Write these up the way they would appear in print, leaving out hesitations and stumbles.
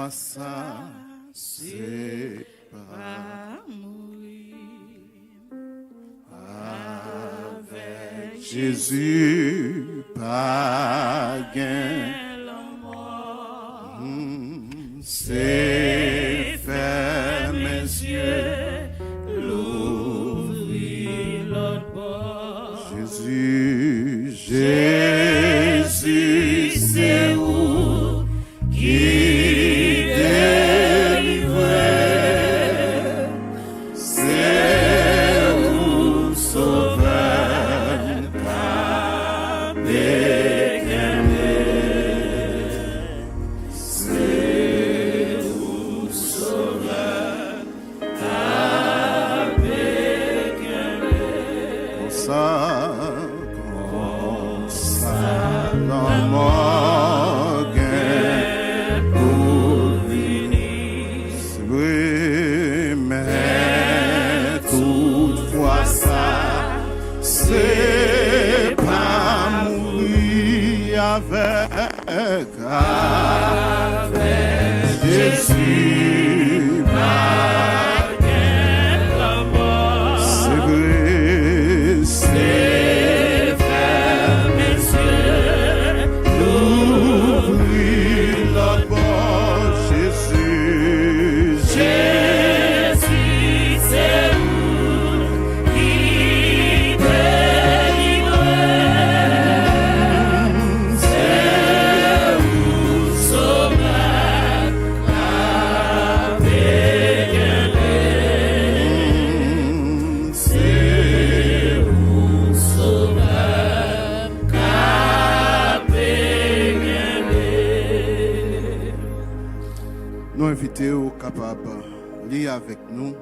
ça, c'est pas mourir. Avec Jésus, pas gain. C'est ferme mes yeux, l'ouvrir l'autre bord. Jésus, Jésus, c'est où qui délivre, c'est où sauveur qu'a béquemé, c'est où sauveur qu'a béquemé. Comme ça, dans mon gain pour venir. Oui, mais toutefois ça, c'est pas mourir avec Jésus. Pas gain la mort. C'est vrai, c'est faire mes yeux, l'ouvrir la porte. Jésus, Jésus, c'est où qui délivre, c'est où sauveur qu'a béquemé, c'est où sauveur qu'a béquemé. Nous invitons capables de lire avec nous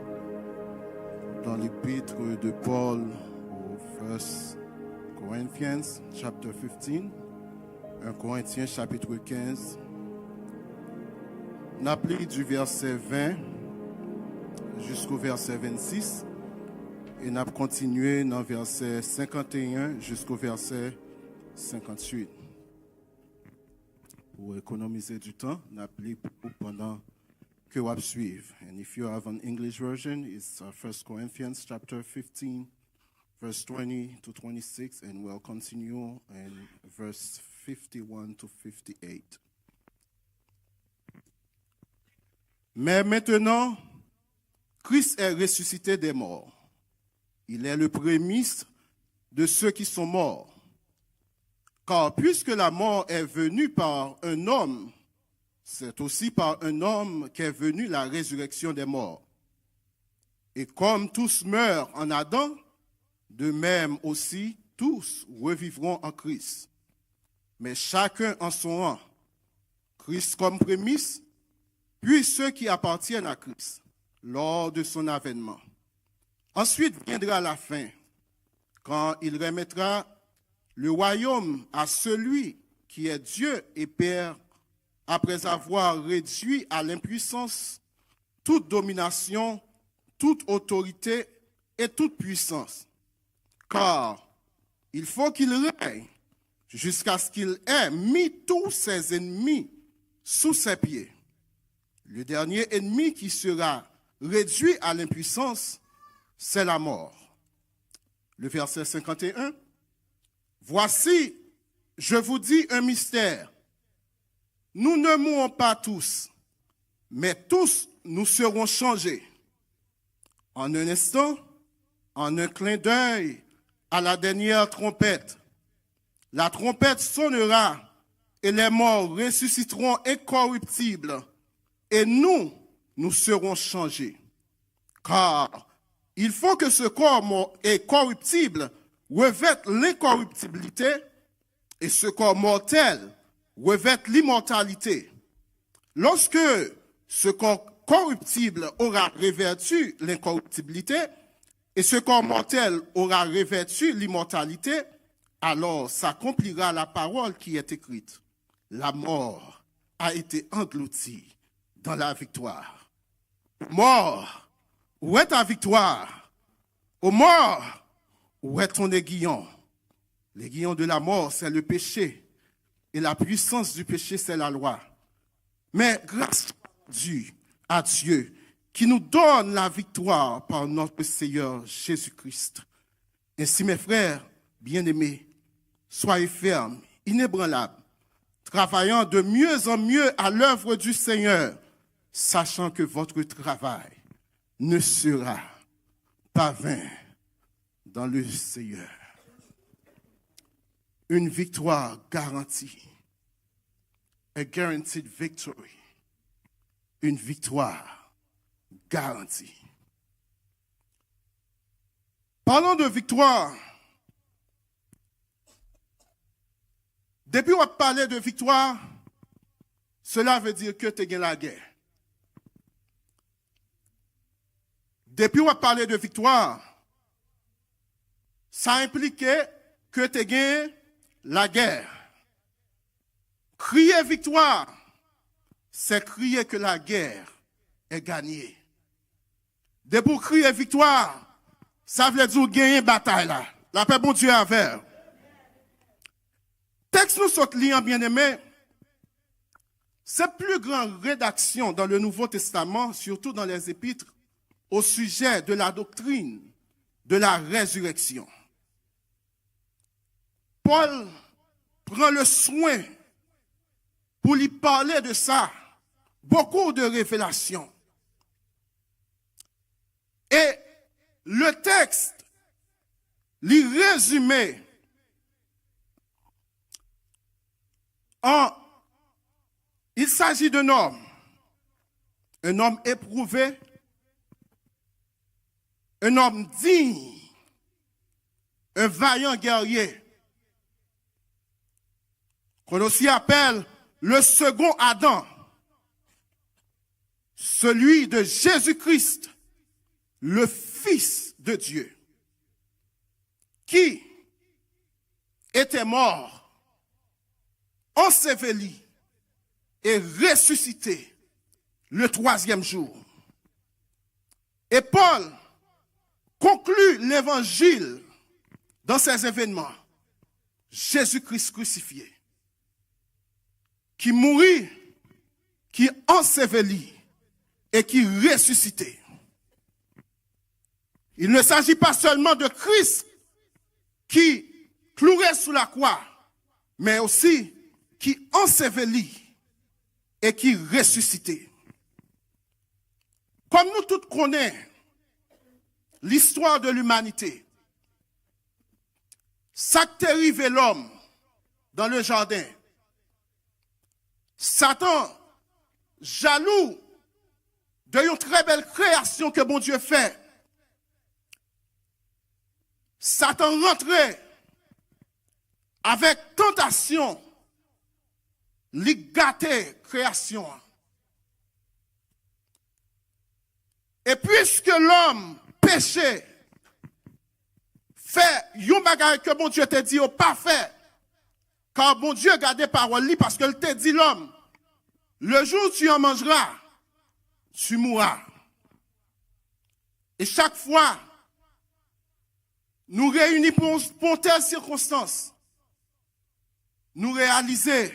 dans l'épître de Paul au 1 Corinthians chapitre 15, 1 Corinthiens chapitre 15. On a pris du verset 20 jusqu'au verset 26 et on a continué dans le verset 51 jusqu'au verset 58. Pour économiser du temps, on a pris pendant que vous suivez. And if you have an English version, it's 1 Corinthians chapter 15, verse 20 to 26, and we'll continue in verse 51 to 58. Mais maintenant, Christ est ressuscité des morts. Il est le prémisse de ceux qui sont morts. Car puisque la mort est venue par un homme, c'est aussi par un homme qu'est venue la résurrection des morts. Et comme tous meurent en Adam, de même aussi tous revivront en Christ. Mais chacun en son rang. Christ comme prémisse, puis ceux qui appartiennent à Christ, lors de son avènement. Ensuite viendra la fin, quand il remettra le royaume à celui qui est Dieu et Père, après avoir réduit à l'impuissance toute domination, toute autorité et toute puissance. Car il faut qu'il règne jusqu'à ce qu'il ait mis tous ses ennemis sous ses pieds. Le dernier ennemi qui sera réduit à l'impuissance, c'est la mort. Le verset 51. Voici, je vous dis un mystère. Nous ne mourrons pas tous, mais tous nous serons changés. En un instant, en un clin d'œil, à la dernière trompette. La trompette sonnera et les morts ressusciteront incorruptibles et nous serons changés. Car il faut que ce corps corruptible revête l'incorruptibilité et ce corps mortel revête l'immortalité. Lorsque ce corps corruptible aura revêtu l'incorruptibilité et ce corps mortel aura revêtu l'immortalité, alors s'accomplira la parole qui est écrite. La mort a été engloutie dans la victoire. Mort, où est ta victoire? Ô mort, où est ton aiguillon? L'aiguillon de la mort, c'est le péché. Et la puissance du péché, c'est la loi. Mais grâce dû à Dieu qui nous donne la victoire par notre Seigneur Jésus-Christ. Ainsi, mes frères bien-aimés, soyez fermes, inébranlables, travaillant de mieux en mieux à l'œuvre du Seigneur, sachant que votre travail ne sera pas vain dans le Seigneur. Une victoire garantie. A guaranteed victory. Une victoire garantie. Parlons de victoire. Depuis qu'on a parlé de victoire, cela veut dire que tu as gagné la guerre. Depuis qu'on a parlé de victoire, ça impliquait que tu as gagné la guerre. Crier victoire, c'est crier que la guerre est gagnée. De pour crier victoire, ça veut dire gagner bataille là. La paix bon Dieu avec. Texte nous saute liant bien aimé. Cette plus grande rédaction dans le Nouveau Testament, surtout dans les épîtres, au sujet de la doctrine de la résurrection. Paul prend le soin pour lui parler de ça, beaucoup de révélations. Et le texte, lui résumé il s'agit d'un homme éprouvé, un homme digne, un vaillant guerrier, qu'on aussi appelle le second Adam, celui de Jésus-Christ, le Fils de Dieu, qui était mort, enseveli et ressuscité le 3e jour. Et Paul conclut l'évangile dans ces événements. Jésus-Christ crucifié, qui mourit, qui ensevelit et qui ressuscité. Il ne s'agit pas seulement de Christ qui clouait sous la croix, mais aussi qui ensevelit et qui ressuscité. Comme nous tous connaissons l'histoire de l'humanité, ça qui est arrivé l'homme dans le jardin, Satan, jaloux de une très belle création que bon Dieu fait, Satan rentrait avec tentation, li gâter création. Et puisque l'homme péché, fait yon bagay que bon Dieu te dit au pas fait, car bon Dieu gardait parole li parce que te dit l'homme, le jour où tu en mangeras, tu mourras. Et chaque fois, nous réunissons pour telle circonstance, nous réaliser,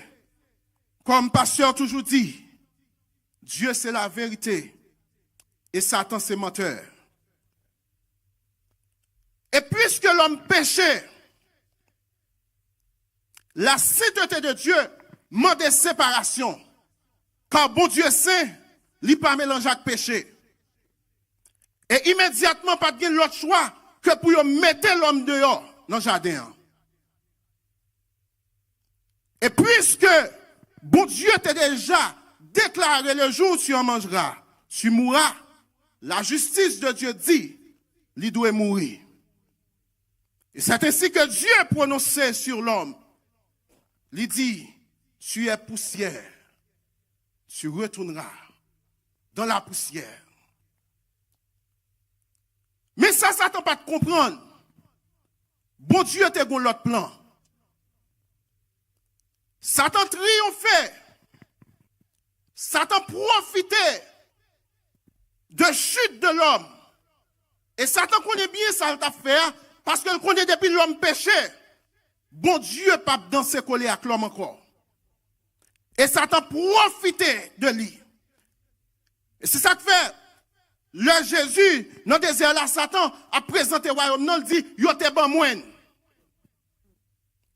comme pasteur toujours dit, Dieu c'est la vérité et Satan c'est menteur. Et puisque l'homme péchait, la sainteté de Dieu demande séparation. Car bon Dieu sait, il pas mélanger avec péché. Et immédiatement, pas de l'autre choix que pour mettre l'homme dehors dans le jardin. Et puisque bon Dieu t'a déjà déclaré le jour où tu en mangeras, tu mourras, la justice de Dieu dit, il doit mourir. Et c'est ainsi que Dieu prononcé sur l'homme. Il dit, tu es poussière, tu retourneras dans la poussière. Mais ça, Satan pas de comprendre. Bon Dieu te gon l'autre plan. Satan triomphait. Satan profitait de chute de l'homme. Et Satan connaît bien ça t'a fait parce qu'il connaît depuis l'homme péché. Bon Dieu pas danser collé avec l'homme encore. Et Satan profitait de lui. Et c'est ça que fait. Le Jésus, dans le désert, là, Satan a présenté le royaume, non, il dit, yo te bon moine.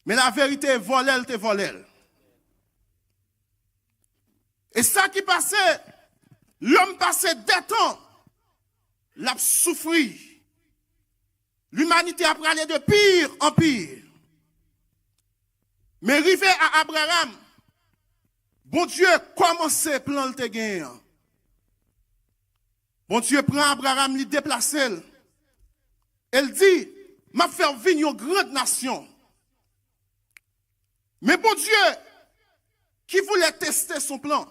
Mais la vérité est volée, te volée. Et ça qui passait, l'homme passait des temps, l'a souffri. L'humanité a allé de pire en pire. Mais arrivé à Abraham, bon Dieu commence à plan le gagner. Bon Dieu prend Abraham, lui déplace. Elle dit, m'a fait venir une grande nation. Mais bon Dieu, qui voulait tester son plan,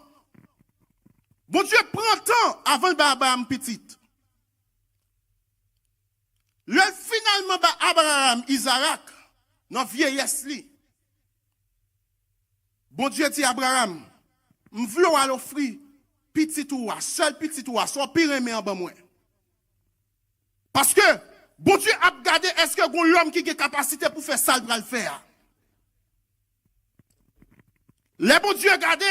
bon Dieu prend temps avant le Abraham petit. Le finalement Abraham, Isaac, dans vieillesse li. Bon Dieu dit Abraham, m'vlo à l'offrir petit ou seul petit ou soit pire aimé en bas moi. Parce que bon Dieu a regardé est-ce que l'homme qui a capacité pour faire ça le faire. Le bon Dieu regardé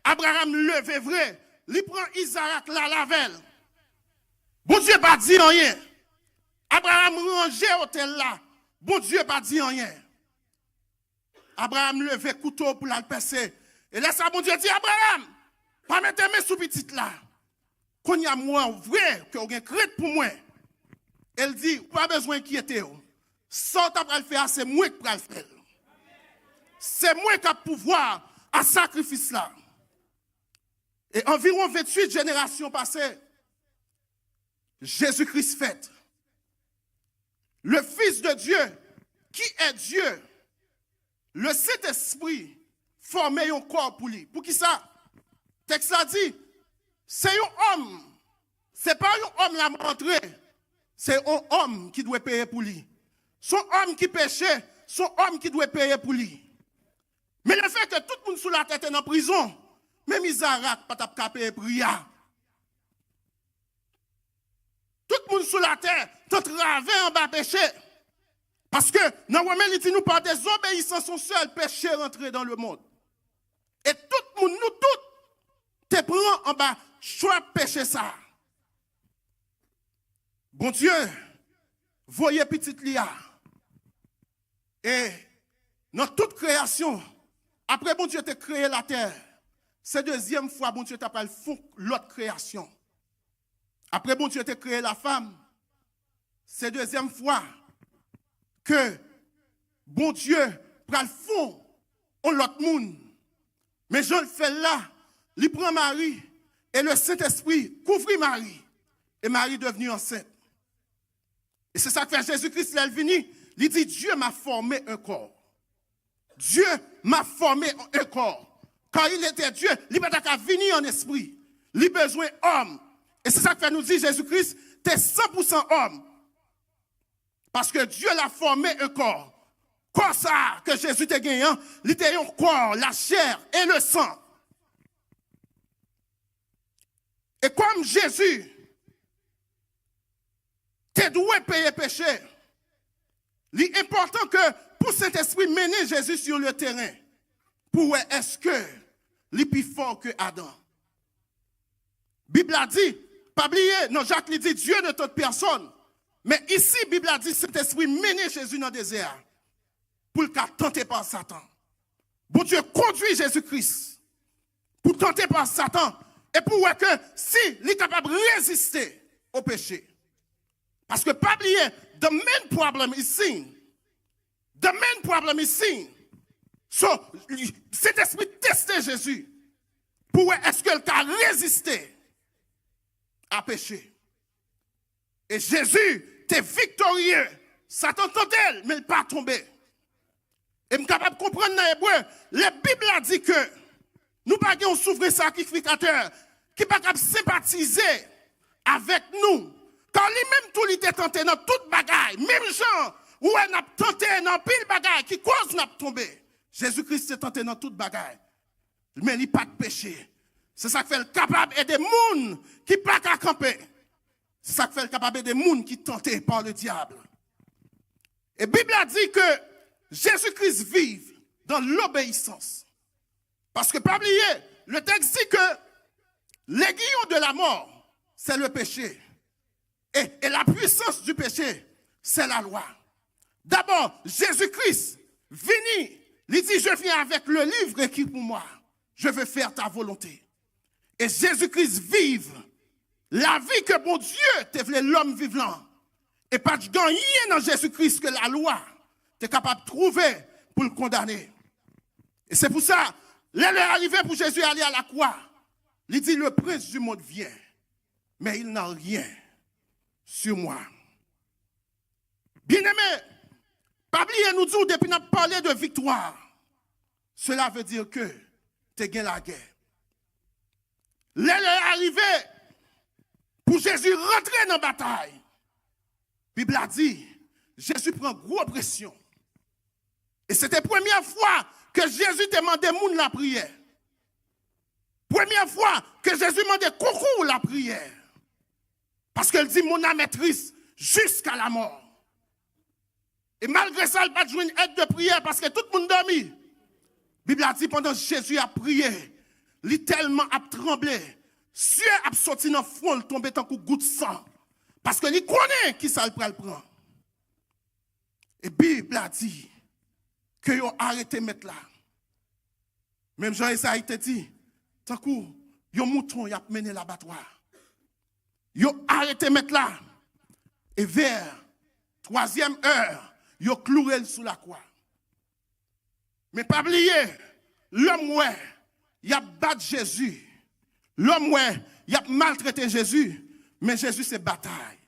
Abraham levé vrai, il prend Isaac la lavelle. Bon Dieu pas dit rien. Abraham range hôtel là. Bon Dieu pas dit rien. Abraham levé couteau pour la percer. Et là, ça, bon Dieu dit, Abraham, pas mettre mes sous petite là. Qu'on y a moi, vrai, que vous avez crête pour moi. Elle dit, pas besoin d'inquiéter. Ça, tu vas le faire, c'est moi qui vais le faire. C'est moi qui ai pouvoir à sacrifice là. Et environ 28 générations passées, Jésus-Christ fait. Le Fils de Dieu, qui est Dieu, le Saint-Esprit, formé un corps pour lui. Pour qui ça? Le texte a dit, c'est un homme. Ce n'est pas un homme la montré. C'est un homme qui doit payer pour lui. Son homme qui péchait, son homme qui doit payer pour lui. Mais le fait que tout le monde sous la tête est en prison, même Isaac pas ta payer pour rien. Tout le monde sous la terre, t'as travé en bas péché. Parce que, normalement, il dit nous par désobéissance, son seul péché rentré dans le monde. Et tout le monde, nous tous, te prend en bas, choix péché ça. Bon Dieu, voyez petite Lia. Et, dans toute création, après bon Dieu t'a créé la terre, c'est deuxième fois bon Dieu t'a pas l'autre création. Après bon Dieu t'a créé la femme, c'est deuxième fois que bon Dieu prend le fond en l'autre monde. Mais Jean le fait là, il prend Marie et le Saint-Esprit couvrit Marie. Et Marie est devenue enceinte. Et c'est ça que fait Jésus-Christ, il est venu. Il dit, Dieu m'a formé un corps. Dieu m'a formé un corps. Quand il était Dieu, il n'a pas venir en esprit. Il a besoin d'homme. Et c'est ça que fait nous dit Jésus-Christ, tu es 100% homme. Parce que Dieu l'a formé un corps. Comme ça que Jésus t'a gagné, il était un corps, la chair et le sang. Et comme Jésus, tu dois payer péché. Il est important que pour cet esprit mener Jésus sur le terrain. Pour est-ce que il est plus fort que Adam? La Bible a dit, pas oublier, non, Jacques lui dit Dieu ne toute personne. Mais ici, la Bible a dit cet esprit mener Jésus dans le désert pour le cas tenté par Satan. Bon Dieu conduit Jésus-Christ pour tenter par Satan et pour voir que si il est capable de résister au péché. Parce que pas oublier, the main problem is sin. The main problem is sin. So, cet esprit testait Jésus pour voir est-ce qu'il a résisté à péché. Et Jésus était victorieux. Satan tentait, mais il n'est pas tombé. Et je suis capable de comprendre dans l'hébreu, la Bible a dit que nous ne pouvons pas souverain sacrificateur qui n'est pas capable de sympathiser avec nous. Quand lui-même tout il était tenté dans toute bagaille, même gens où elle a tenté dans pile bagaille qui cause n'a tombé. Jésus-Christ est tenté dans toute bagaille. Mais il n'y a pas de péché. C'est ça qui fait le capable et des gens qui ne peuvent pas camper. C'est ça qui fait le capable des gens qui tentés par le diable. Et la Bible a dit que Jésus-Christ vive dans l'obéissance. Parce que, pas oublier, le texte dit que l'aiguillon de la mort, c'est le péché. Et la puissance du péché, c'est la loi. D'abord, Jésus-Christ, venu, il dit, je viens avec le livre écrit pour moi. Je veux faire ta volonté. Et Jésus-Christ vive la vie que bon Dieu te voulait l'homme vivant. Et pas de gagner dans Jésus-Christ que la loi t'es capable de trouver pour le condamner. Et c'est pour ça, l'heure est arrivée pour Jésus aller à la croix. Il dit, le prince du monde vient, mais il n'a rien sur moi. Bien-aimé, pas oublier nous dire, depuis qu'on a parlé de victoire, cela veut dire que tu as gagné la guerre. L'heure est arrivée pour Jésus rentrer dans la bataille. La Bible a dit, Jésus prend grosse pression. Et c'était la première fois que Jésus demandait moun la prière. Première fois que Jésus demandait coucou la prière. Parce qu'elle dit, mon âme est triste jusqu'à la mort. Et malgré ça, elle n'a pas joué une aide de prière parce que tout le monde dormit. La Bible a dit, pendant que Jésus a prié, il tellement a tremblé. Cieux a sorti dans le front, il tombé tant que goutte de sang. Parce que il connaît qui ça le prend. Et la Bible a dit que ils ont arrêté de mettre là. Même Jean-Esaïe te dit, tant que yon mouton y a mené l'abattoir. Ils ont arrêté de mettre là. Et vers 3e heure, ils ont cloué sous la croix. Mais pas oublier, l'homme ouais, il a battu Jésus. L'homme ouais, il a maltraité Jésus. Mais Jésus, c'est bataille.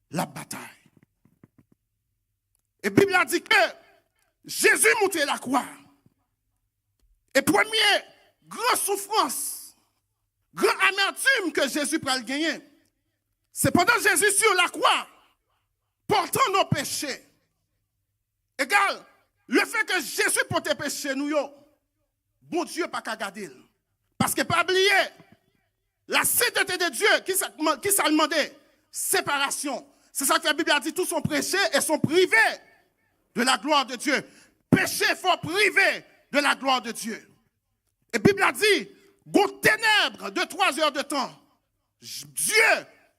La bataille. Et la Bible a dit que Jésus montait la croix. Et première grande souffrance, grande amertume que Jésus peut gagner, c'est pendant Jésus sur la croix, portant nos péchés. Égal, le fait que Jésus porte péché nous, bon Dieu pas qu'à garder. Parce que pas oublier, la sainteté de Dieu, qui s'est demandé? Séparation. C'est ça que la Bible a dit, tous sont prêchés et sont privés de la gloire de Dieu. Péché, faut priver de la gloire de Dieu. Et la Bible a dit, gon ténèbres de 3 heures de temps, Dieu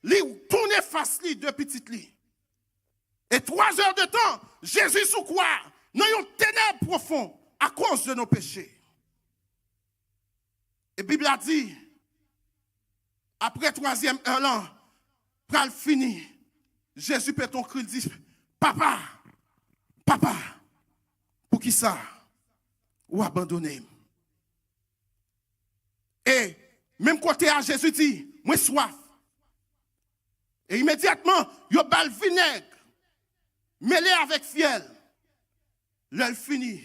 lui tourne face lui de petite lit. Et 3 heures de temps, Jésus sous quoi? Nous avons ténèbres profondes à cause de nos péchés. Et la Bible a dit, après 3e heure là, pral fini, Jésus pète ton cri, il dit, papa, pour qui ça? Ou abandonner? Et même côté à Jésus dit, moi soif. Et immédiatement, il y a bal vinaigre, mêlé avec fiel. L'heure fini,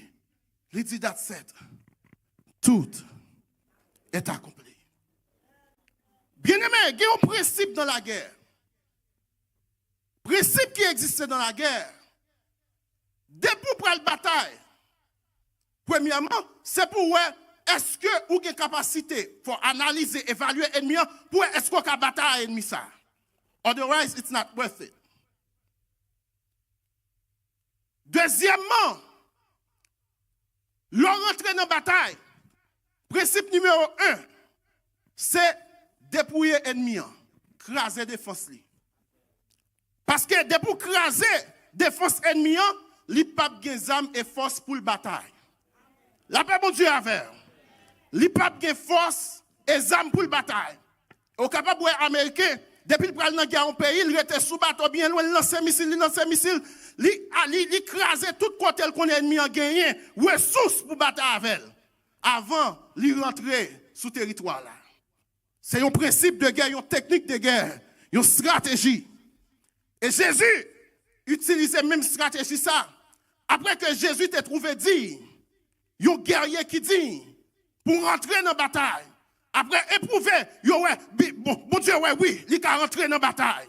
il dit that's it. Tout est accompli. Bien-aimé, il y a un principe dans la guerre. Principe qui existait dans la guerre. Depuis pour la bataille, premièrement, c'est pour voir est-ce que vous avez une capacité pour analyser, évaluer l'ennemi, pour est-ce qu'on a bataille l'ennemi ça. Otherwise, it's not worth it. Deuxièmement, l'on rentre dans la bataille. Principe numéro 1, c'est dépouiller l'ennemi, craser défense. Parce que depuis craser défense ennemi, il n'y a pas de âme et force pour la bataille. La paix, mon Dieu, avec. Il n'y a pas de force et âme pour la bataille. Au capable de américain, depuis le pral dans guerre en pays, il était sous bateau bien loin, il lançait missile, il crasait tout côté qu'on ennemi a gagné, ressources pour battre avec elle. Avant, il rentrer sous territoire là. C'est un principe de guerre, une technique de guerre, une stratégie. Et Jésus utilisait même stratégie ça. Après que Jésus t'a trouvé dit, un guerrier qui dit, pour rentrer dans la bataille, après éprouver, bon Dieu, oui, il a rentré dans la bataille.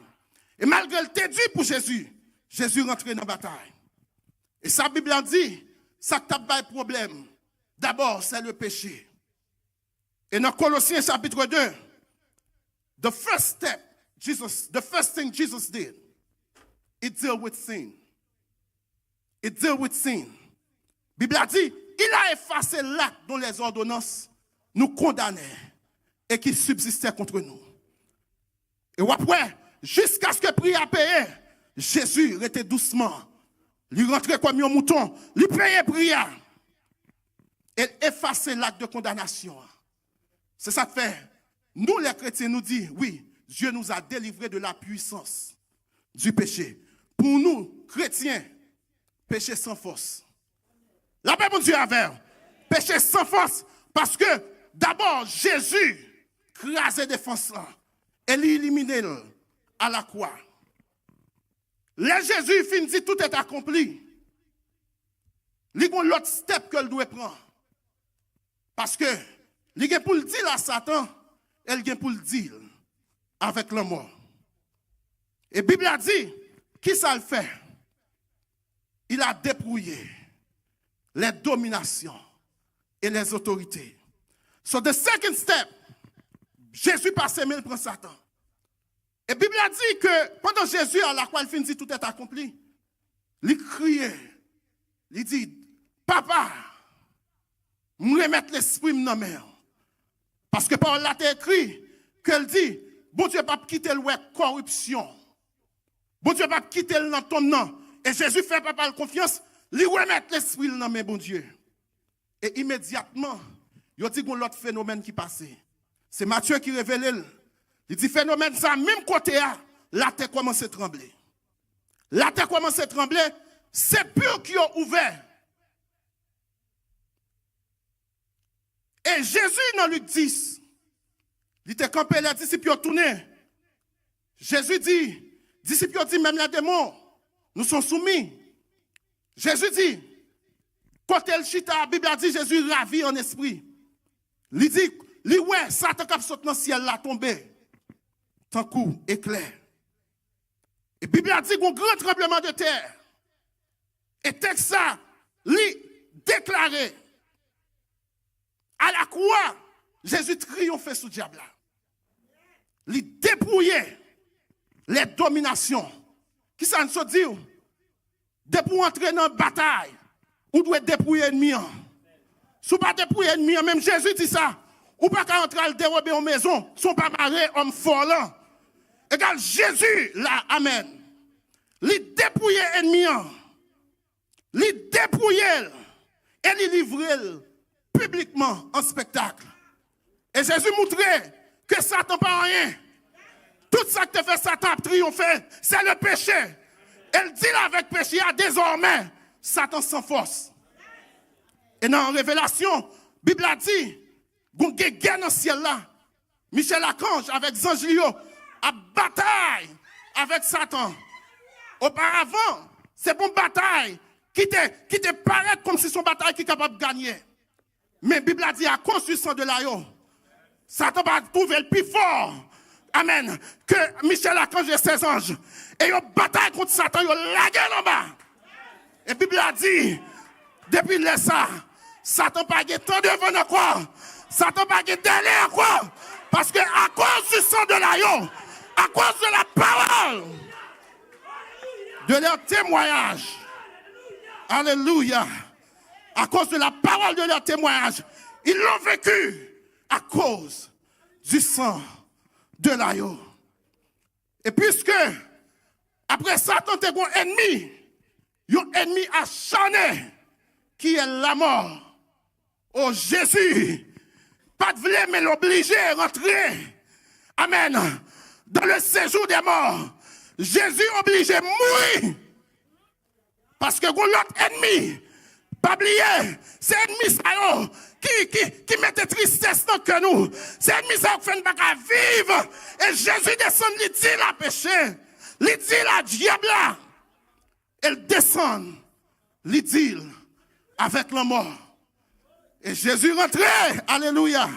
Et malgré le tédu pour Jésus, Jésus rentré dans la bataille. Et sa Bible a dit, ça t'a pas de problème. D'abord, c'est le péché. Et dans Colossiens chapitre 2, the first thing Jesus did, it dealt with sin. It dealt with sin. La Bible a dit, il a effacé l'acte dont les ordonnances nous condamnaient. et qui subsistait contre nous. Et après, jusqu'à ce que prix a payé, Jésus était doucement. Il rentrait comme un mouton, il payait prière. Et effaçait l'acte de condamnation. C'est ça que fait. Nous, les chrétiens, nous disons, oui, Dieu nous a délivrés de la puissance du péché. Pour nous, chrétiens, péché sans force. La paix, mon Dieu, avec. Péché sans force, parce que d'abord, Jésus crasait des forces et l'éliminait à la croix. Là, Jésus finit dit tout est accompli. Il y a l'autre step que doit prendre. Parce que, il y a pour le dire à Satan, il y a pour le dire avec la mort. Et la Bible a dit, qui ça le fait? Il a dépouillé les dominations et les autorités. So the second step, Jésus passe mais il prend Satan. Et la Bible a dit que pendant Jésus à la croix, il finit tout est accompli. Il criait, il dit, Papa, me remettre l'esprit dans mes mains. Parce que par là, tu écrit qu'elle dit, bon Dieu pas quitter le corruption. Bon Dieu pas quitter le dans ton nom. Et Jésus fait papa confiance, lui remettre l'esprit dans mes bon Dieu. Et immédiatement, il dit qu'on l'autre phénomène qui passait. C'est Matthieu qui révèle. Il dit phénomène ça même côté la terre commence à trembler. La terre commence à trembler, c'est pur qui ont ouvert. Et Jésus dans Luc 10, il était campé, les disciples ont tourné. Jésus dit, disciples ont dit même les démons, nous sommes soumis. Jésus dit, quand elle chita, la Bible a dit Jésus ravi en esprit. Il dit, ouais, Satan qui saute dans le ciel là tombé. Tant coup, éclair. Et la Bible a dit qu'on grand tremblement de terre. Et texte ça, lui déclaré. À la croix, Jésus triomphait sous le diable. Il dépouillait les dominations. Qui ça nous dit? Depuis entrer dans la bataille, on doit dépouiller l'ennemi. Si on ne pas dépouiller l'ennemi, même Jésus dit ça. Ou pas qu'à entrer à le dérober en maison, son pas maré, homme fort. Égal Jésus, là, amen. Il dépouillait l'ennemi. Il dépouillait et il livrait publiquement en spectacle. Et Jésus montrait que Satan pas rien. Tout ça que fait Satan a triomphé, c'est le péché. Elle dit avec péché, désormais, Satan sans force. Et dans la Révélation, la Bible a dit, il y a une guerre dans le ciel là. Michel Archange avec Zangelio a bataille avec Satan. Auparavant, c'est une bataille qui te paraît comme si son bataille qui est capable de gagner. Mais la Bible a dit à cause du sang de l'agneau, Satan va trouver le plus fort. Amen. Que Michel Archange et ses anges. Et ils bataille contre Satan, ils lagué en bas. Et la Bible a dit, depuis ça, Satan n'a pas de temps devant la croix. Satan n'a pas de délai à quoi. Parce que à cause du sang de l'agneau, à cause de la parole, de leur témoignage, alléluia, à cause de la parole de leur témoignage, ils l'ont vécu à cause du sang de l'agneau. Et puisque, après Satan, t'es un ennemi, un ennemi acharné, qui est la mort. Oh Jésus, pas de vouloir, mais l'obliger à rentrer. Amen. Dans le séjour des morts, Jésus obligé à mourir. Parce que l'autre ennemi, pas oublier, c'est l'ennemi qui mettait tristesse dans que nous. C'est l'ennemi qui fait une bagarre vivre. Et Jésus descend, il dit la péché, il dit la diable. Elle descend, il dit avec la mort. Et Jésus rentrait, alléluia.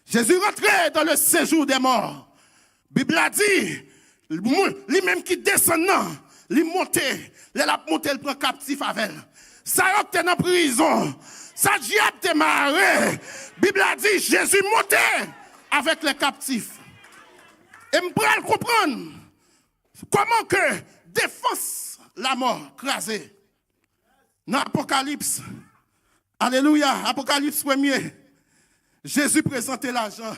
Jésus rentrait dans le séjour des morts. La Bible a dit, lui-même qui descend, il monte, il a monté, il prend captif avec elle. Ça a été en prison. Ça diable te marre. La Bible a dit, Jésus montait avec les captifs. Et je peux comprendre comment que défense la mort crasée. Dans l'Apocalypse, alléluia, Apocalypse 1er, Jésus présentait l'argent.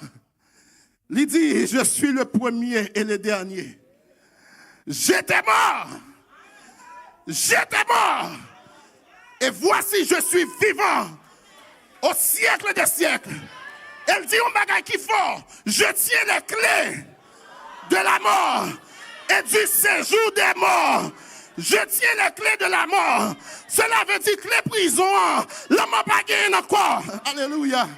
Il dit, je suis le premier et le dernier. J'étais mort. J'étais mort. Et voici, je suis vivant au siècle des siècles. Elle dit au bagage qui fort, je tiens les clés de la mort et du séjour des morts. Je tiens les clés de la mort. Cela veut dire que les prisons, l'homme n'a pas gagné encore. Alléluia.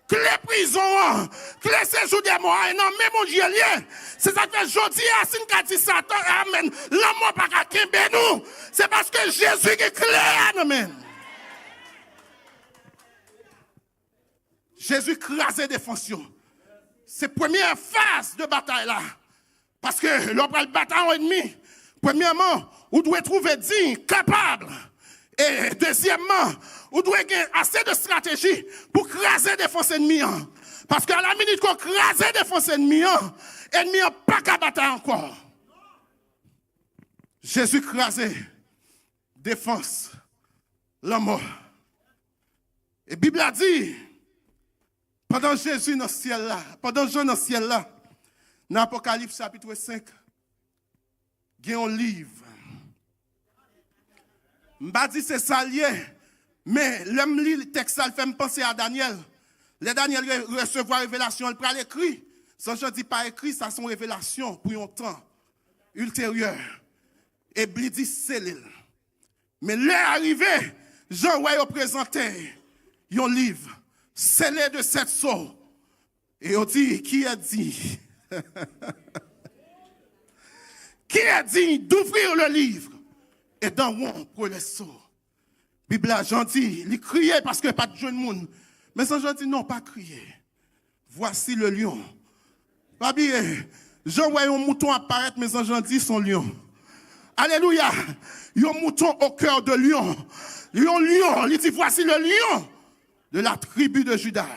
Que les prisons, que les séjours des morts, non, mais mon Dieu, c'est ça que je dis à Sinkati Satan, amen. L'homme n'a pas gagné nous. C'est parce que Jésus est clair, amen. Jésus crasait des fonctions. C'est la première phase de bataille là. Parce que l'on prend le bataille ennemi. Premièrement, vous devez trouver digne, capable. Et deuxièmement, vous devez avoir assez de stratégie pour craser des forces ennemies. Parce qu'à la minute qu'on crase des forces ennemies, l'ennemi n'a pas qu'à battre encore. Jésus crasait défense, la mort. Et la Bible a dit, pendant Jésus dans le ciel là, pendant Jean dans le ciel là, dans Apocalypse chapitre 5, il y a un livre. Je ne dis c'est ça lié, mais l'homme lit le texte, ça fait me penser à Daniel. Les Daniel recevoir révélation, il prend l'écrit. Ça, je ne dis pas écrit, ça sont révélations pour un temps ultérieur. Et il dit c'est l'île. Mais l'heure arrivée, Jean a présenté un livre, scellé de 7 sceaux. Et on dit, qui a dit qui a dit d'ouvrir le livre et d'en rompre les sceaux. Bible a Jean dit, il criait parce que pas de jeune monde. Mais Jean dit non, pas crier. Voici le lion. Pas bien. Jean voit un mouton apparaître, mais Jean dit son lion. Alléluia. Il y a un mouton au cœur de lion. Il y a un lion. Il dit voici le lion de la tribu de Juda.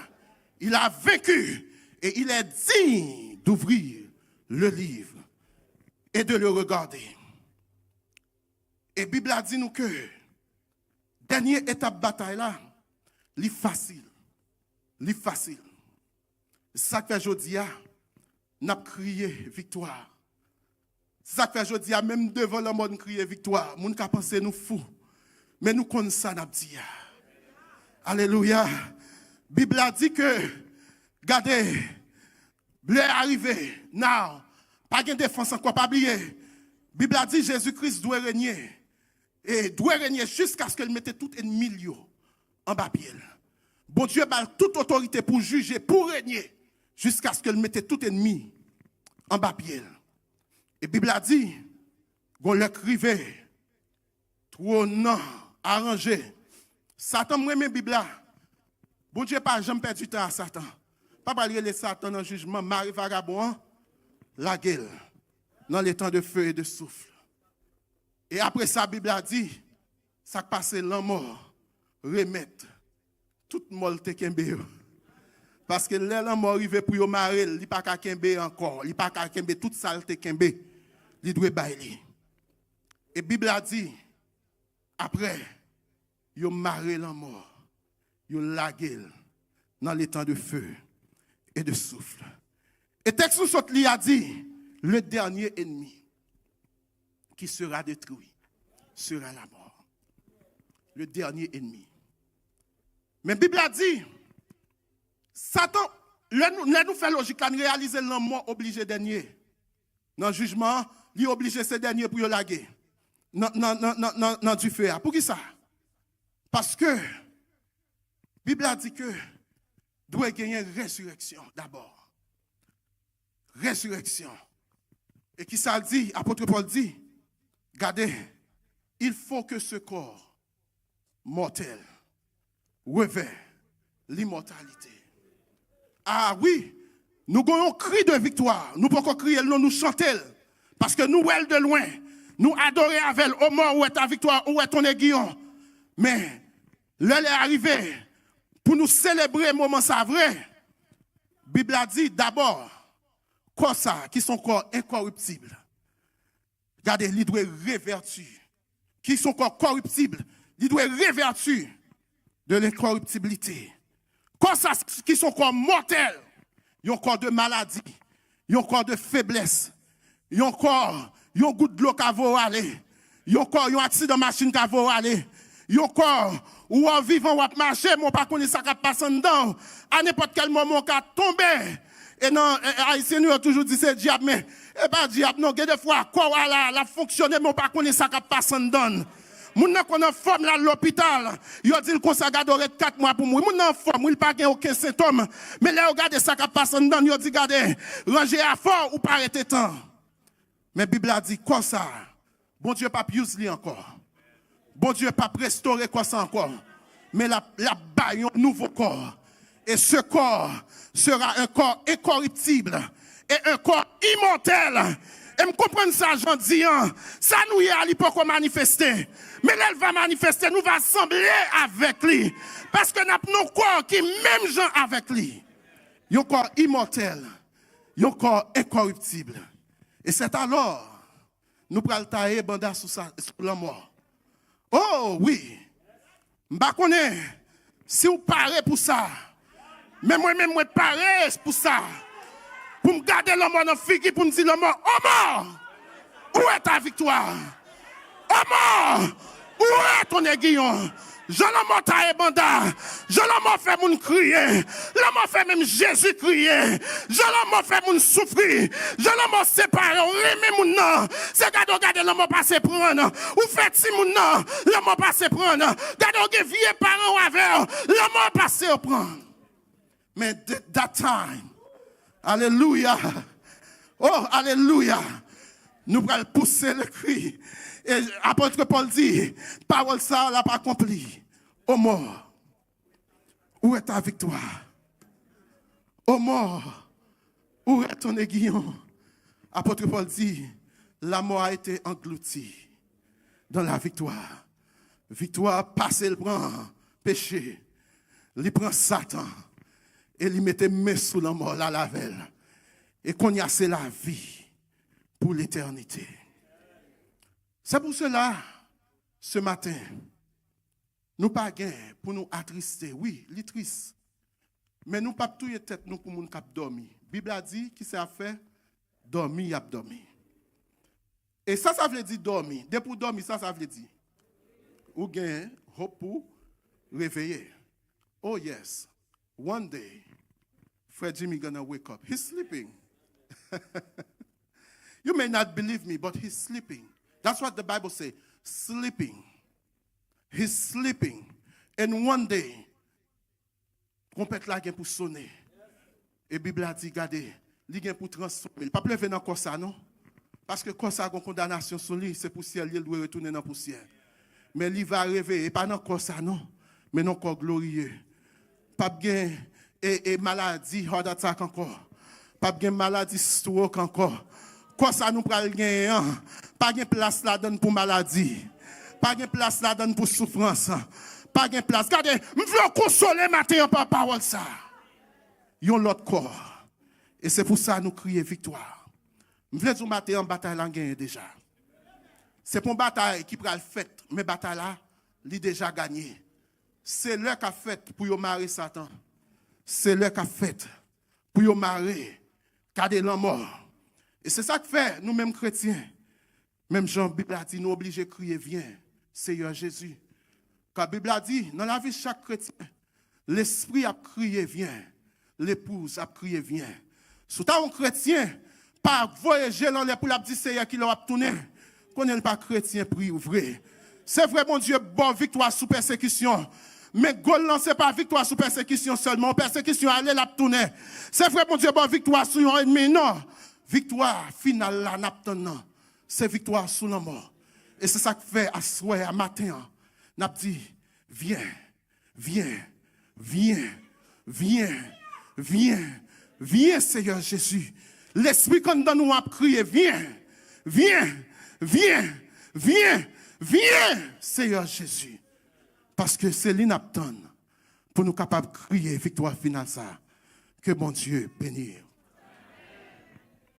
Il a vaincu et il est digne d'ouvrir le livre et de le regarder. Et la Bible a dit nous que dernière étape bataille là, c'est facile. C'est facile. C'est ça que je dis, n'a crié victoire. C'est ça que je dis, même devant le monde crier victoire. Moun ka pense nous fou. Mais nous connaissons ça n'a dit. Alléluia. La Bible a dit que regardez, l'heure est arrivée. Now, pas de défense encore, pas oublier. La Bible a dit Jésus-Christ doit régner. Et doit régner jusqu'à ce qu'il mette tout ennemi en bas pied. Bon Dieu a toute autorité pour juger, pour régner, jusqu'à ce qu'il mette tout ennemi en bas pied. Et la Bible a dit, qu'on l'écrivait, trônant, arrangé. Satan, moi, même Bible là. Bon Dieu pas jamais perdu du temps à Satan. Pas parler de Satan dans le jugement, Marie vagabond, la gueule, dans les temps de feu et de souffle. Et après ça, la Bible a dit, ça passe l'an mort, remettre toute molte kembe. Parce que l'an mort arrive pour yo marrer, il pas ka kembe encore, il pas ka kembe toute saleté kembe, il doit bailler. Et la Bible a dit, après, yo marrer l'an mort, yo la gueule, dans les temps de feu et de souffle. Et texte sot li a dit, le dernier ennemi qui sera détruit sera la mort. Le dernier ennemi. Mais la Bible a dit, Satan, nous fait logique, nous réaliser la mort obligé dernier. Dans le jugement, il est obligé ce dernier pour la guerre. Dans du feu. Pour qui ça? Parce que la Bible a dit que doit gagner une résurrection d'abord. Résurrection. Et qui ça dit? Apôtre Paul dit, regardez, il faut que ce corps mortel revêt l'immortalité. Ah oui, nous avons un cri de victoire. Nous pouvons crier, nous chanter. Parce que nous, elle de loin, nous adorons avec elle, au mort où est ta victoire, où est ton aiguillon. Mais l'heure est arrivée pour nous célébrer le moment ça vrai. La Bible a dit d'abord, corps ça, qui sont corps incorruptibles. Regardez, il doit révertir. Qui sont corps corruptibles, il doit révertir de l'incorruptibilité. Corps ça, qui sont corps mortels, yon corps de maladie, yon corps de faiblesse, yon corps, yon goutte de l'eau qui va aller, yon corps, yon accident de machine qui va aller, yon corps, ou en vivant ou en marcher, mon pas connaît ça qui passe dedans, à n'importe quel moment qui tomber. Et non, Haïtien nous a toujours dit c'est diable, mais et pas diable, non, des fois, quoi, la fonctionner, mon pas connaît ça qui passe dedans. Moun nan qu'on en forme là l'hôpital, yo dit qu'on ça garde 4 mois pour mourir. Moun nan en forme, il pas gen aucun symptôme. Mais là regardez ça qui passe dedans, yo dit regardez, ranger à fort ou pas arrêter temps. Mais Bible a dit quoi ça? Bon Dieu pas use li encore. Bon Dieu pas restaurer quoi ça encore. Mais la baille un nouveau corps. Et ce corps sera un corps incorruptible et un corps immortel. Et me comprendre ça, j'en dis, ça nous y a pas manifester. Mais là, elle va manifester, nous va assembler avec lui. Parce que nous avons un corps qui est même gens avec lui. Un corps immortel, un corps incorruptible. Et c'est alors, nous prenons tailler banda sous la mort. Oh oui, je ne sais pas si vous parlez pour ça. Mais moi-même, je parle pour ça. Pour me garder l'homme dans la figure, pour me dire l'homme, oh mort, où est ta victoire? Oh mort, où est ton aiguillon? Je l'homme taille banda, je l'homme fait mon crier, l'homme fait même Jésus crier, je l'homme fait mon souffrir, je l'homme séparé, remet mon nom, c'est garder l'homme passer prendre, ou fait si mon nom, l'homme passer prendre, garder vieux parents avec, l'homme passer prendre. Mais that time, alléluia, oh alléluia, nous allons pousser le cri. Et l'apôtre Paul dit, parole ça l'a pas accompli. Ô mort, où est ta victoire? Ô mort, où est ton aiguillon? Apôtre Paul dit, la mort a été engloutie dans la victoire. Victoire, passé le prend péché, il prend Satan et il mettait main sous la mort, la lavelle. Et qu'on y a, c'est la vie pour l'éternité. C'est pour cela, ce matin, nous pas gain pour nous attrister. Oui, les triste. Mais nous pas tout tête nous pour moun k'ap dormi. Bible a dit qui c'est à faire dormir, y a dormi. Et ça veut dire dormir. Dès pour dormir, ça veut dire ou gain hope pour réveiller. Oh yes. One day, Fred Jimmy gonna wake up. He's sleeping. You may not believe me, but he's sleeping. That's what the Bible says. Sleeping. He's sleeping. And one day, trompette la gen pour sonner. Et Bible a dit, regardez, li gen pour transformer. Il pas pleuver dans quoi ça, non? Parce que quoi ça, une condamnation sur lui, c'est poussière, il doit retourner dans la poussière. Mais il va rêver, et pas dans quoi ça, non? Mais non corps glorieux. Pas bien et maladie, heart attack encore. Pas bien maladie, stroke encore. Quoi ça nous pral gagner? Pas de place là-dedans pour maladie. Pas de place là-dedans pour souffrance. Pas de place. Regardez, je veux consoler matin par parole ça. Yon l'autre corps. Et c'est pour ça que nous crions victoire. Je veux dire matin en bataille là gagné déjà. C'est pour une bataille qui pral fait, mais bataille là, il déjà gagné. C'est l'heure qu'a fait pour y marrer Satan. C'est l'heure qu'a fait pour y marrer garder la mort. Et c'est ça que fait nous-mêmes chrétiens. Même Jean, la Bible a dit, nous obligés de crier, viens, Seigneur Jésus. Car la Bible a dit, dans la vie de chaque chrétien, l'esprit a crié, viens. L'épouse a crié, viens. Si tu es un chrétien, pas voyager dans les pour la dire Seigneur qui l'a tourné, qu'on n'est pas chrétien, prie vrai. C'est vrai, mon Dieu, bonne victoire sous persécution. Mais Gaulle ce n'est pas victoire sous persécution seulement. Persécution, allez la tourner. C'est vrai, mon Dieu, bonne victoire sous un ennemi, non. Victoire finale, là, n'abtenant. C'est victoire sous la mort. Et c'est ça que fait à soir, à matin. N'a dit, viens, viens, viens, viens, viens, viens, Seigneur Jésus. L'esprit quand nous a crié, viens, viens, viens, viens, viens, Seigneur Jésus. Parce que c'est l'inaptend pour nous capables de crier victoire finale ça. Que mon Dieu bénisse.